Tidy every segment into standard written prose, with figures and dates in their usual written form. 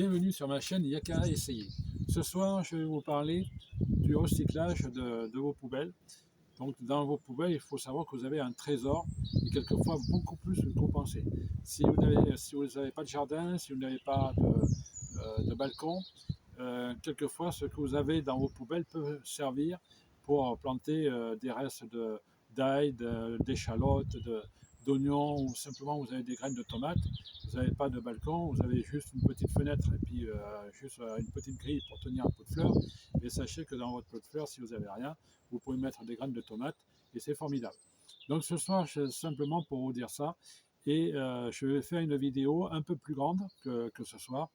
Bienvenue sur ma chaîne Yaka Essayer. Ce soir, je vais vous parler du recyclage de vos poubelles. Donc, dans vos poubelles, il faut savoir que vous avez un trésor et quelquefois beaucoup plus que vous pensez. Si vous n'avez pas de jardin, si vous n'avez pas de balcon, quelquefois ce que vous avez dans vos poubelles peut servir pour planter des restes d'ail, d'échalotes, d'oignons, ou simplement vous avez des graines de tomates. Vous n'avez pas de balcon, vous avez juste une petite fenêtre et puis juste une petite grille pour tenir un pot de fleurs. Et sachez que dans votre pot de fleurs, si vous n'avez rien, vous pouvez mettre des graines de tomates et c'est formidable. Donc ce soir, c'est simplement pour vous dire ça. Et je vais faire une vidéo un peu plus grande que ce soir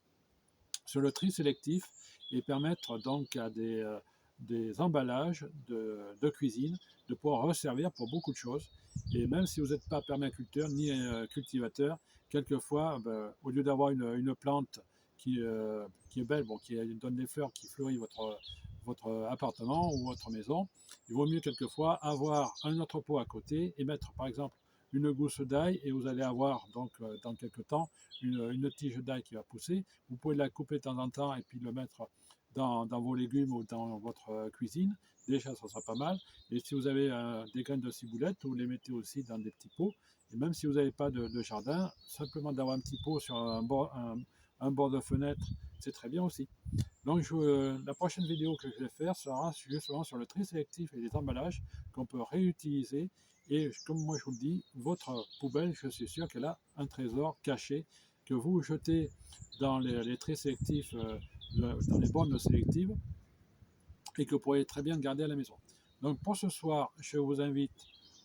sur le tri sélectif et permettre donc à des emballages de cuisine de pouvoir resservir pour beaucoup de choses. Et même si vous n'êtes pas permaculteur ni cultivateur, quelquefois, au lieu d'avoir une plante qui est belle, bon, qui donne des fleurs, qui fleurit votre appartement ou votre maison, il vaut mieux quelquefois avoir un autre pot à côté et mettre par exemple une gousse d'ail et vous allez avoir donc dans quelques temps une tige d'ail qui va pousser. Vous pouvez la couper de temps en temps et puis le mettre dans vos légumes ou dans votre cuisine. Déjà, ça sera pas mal. Et si vous avez des graines de ciboulette, vous les mettez aussi dans des petits pots. Et même si vous n'avez pas de jardin, simplement d'avoir un petit pot sur un bord de fenêtre, c'est très bien aussi. Donc la prochaine vidéo que je vais faire sera justement sur le tri sélectif et les emballages qu'on peut réutiliser. Et comme moi je vous le dis, votre poubelle, je suis sûr qu'elle a un trésor caché que vous jetez dans les tri sélectifs, dans les bornes sélectives, et que vous pourrez très bien garder à la maison. Donc pour ce soir, je vous invite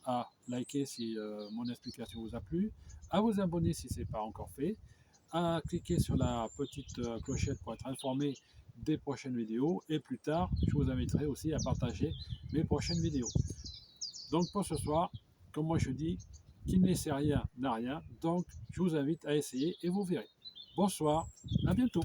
à liker si mon explication vous a plu, à vous abonner si ce n'est pas encore fait, à cliquer sur la petite clochette pour être informé des prochaines vidéos, et plus tard, je vous inviterai aussi à partager mes prochaines vidéos. Donc pour ce soir, comme moi je dis, qui ne sait rien n'a rien, donc je vous invite à essayer et vous verrez. Bonsoir, à bientôt.